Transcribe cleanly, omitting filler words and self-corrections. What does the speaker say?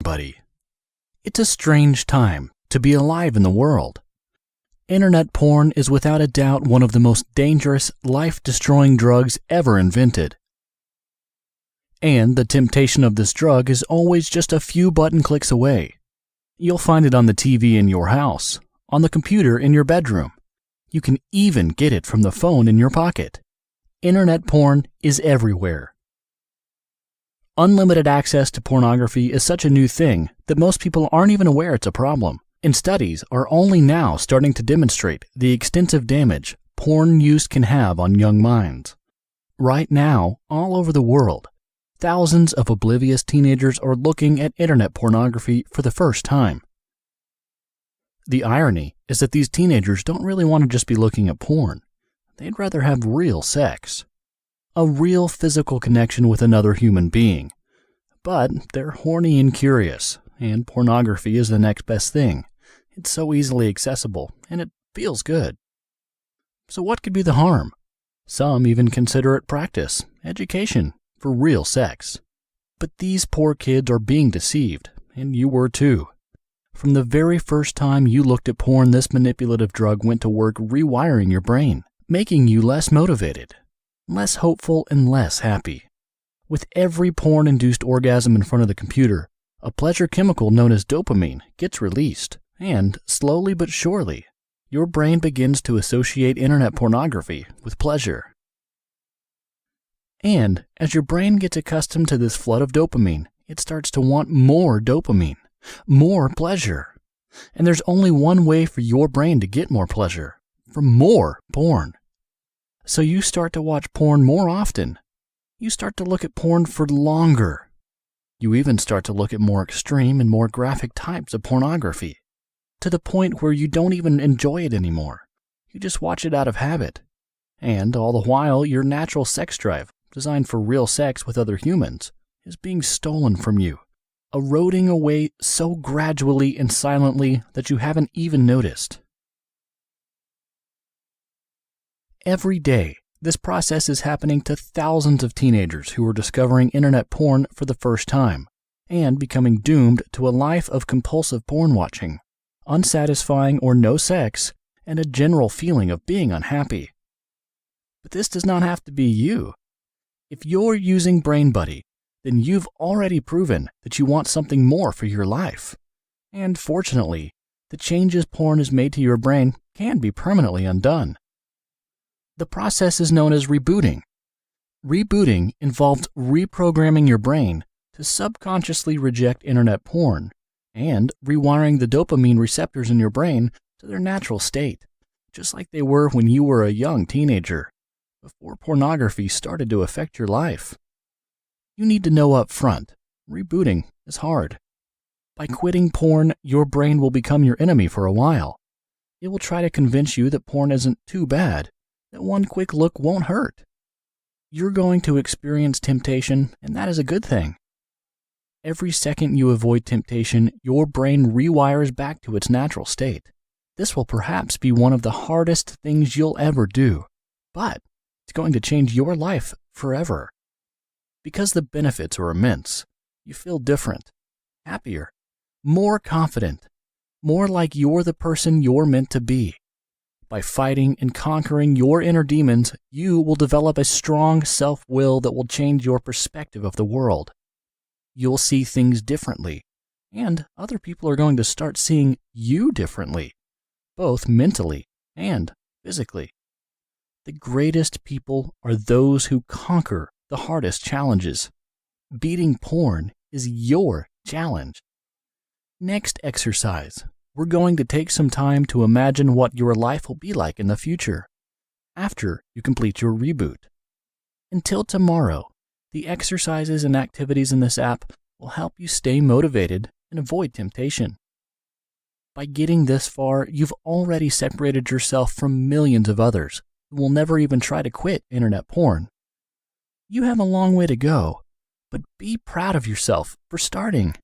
Buddy. It's a strange time to be alive in the world. Internet porn is without a doubt one of the most dangerous, life-destroying drugs ever invented. And the temptation of this drug is always just a few button clicks away. You'll find it on the TV in your house, on the computer in your bedroom. You can even get it from the phone in your pocket. Internet porn is everywhere. Unlimited access to pornography is such a new thing that most people aren't even aware it's a problem, and studies are only now starting to demonstrate the extensive damage porn use can have on young minds. Right now, all over the world, thousands of oblivious teenagers are looking at internet pornography for the first time. The irony is that these teenagers don't really want to just be looking at porn. They'd rather have real sex. A real physical connection with another human being. But they're horny and curious, and pornography is the next best thing. It's so easily accessible, and it feels good. So what could be the harm? Some even consider it practice, education, for real sex. But these poor kids are being deceived, and you were too. From the very first time you looked at porn, this manipulative drug went to work rewiring your brain, making you less motivated, less hopeful, and less happy. With every porn-induced orgasm in front of the computer, a pleasure chemical known as dopamine gets released, and slowly but surely, your brain begins to associate internet pornography with pleasure. And as your brain gets accustomed to this flood of dopamine, it starts to want more dopamine, more pleasure. And there's only one way for your brain to get more pleasure, from more porn. So you start to watch porn more often. You start to look at porn for longer. You even start to look at more extreme and more graphic types of pornography, to the point where you don't even enjoy it anymore. You just watch it out of habit. And all the while, your natural sex drive, designed for real sex with other humans, is being stolen from you, eroding away so gradually and silently that you haven't even noticed. Every day, this process is happening to thousands of teenagers who are discovering internet porn for the first time and becoming doomed to a life of compulsive porn watching, unsatisfying or no sex, and a general feeling of being unhappy. But this does not have to be you. If you're using BrainBuddy, then you've already proven that you want something more for your life. And fortunately, the changes porn has made to your brain can be permanently undone. The process is known as rebooting. Rebooting involves reprogramming your brain to subconsciously reject internet porn and rewiring the dopamine receptors in your brain to their natural state, just like they were when you were a young teenager, before pornography started to affect your life. You need to know up front, rebooting is hard. By quitting porn, your brain will become your enemy for a while. It will try to convince you that porn isn't too bad, that one quick look won't hurt. You're going to experience temptation, and that is a good thing. Every second you avoid temptation, your brain rewires back to its natural state. This will perhaps be one of the hardest things you'll ever do, but it's going to change your life forever. Because the benefits are immense, you feel different, happier, more confident, more like you're the person you're meant to be. By fighting and conquering your inner demons, you will develop a strong self-will that will change your perspective of the world. You'll see things differently, and other people are going to start seeing you differently, both mentally and physically. The greatest people are those who conquer the hardest challenges. Beating porn is your challenge. Next exercise. We're going to take some time to imagine what your life will be like in the future, after you complete your reboot. Until tomorrow, the exercises and activities in this app will help you stay motivated and avoid temptation. By getting this far, you've already separated yourself from millions of others who will never even try to quit internet porn. You have a long way to go, but be proud of yourself for starting.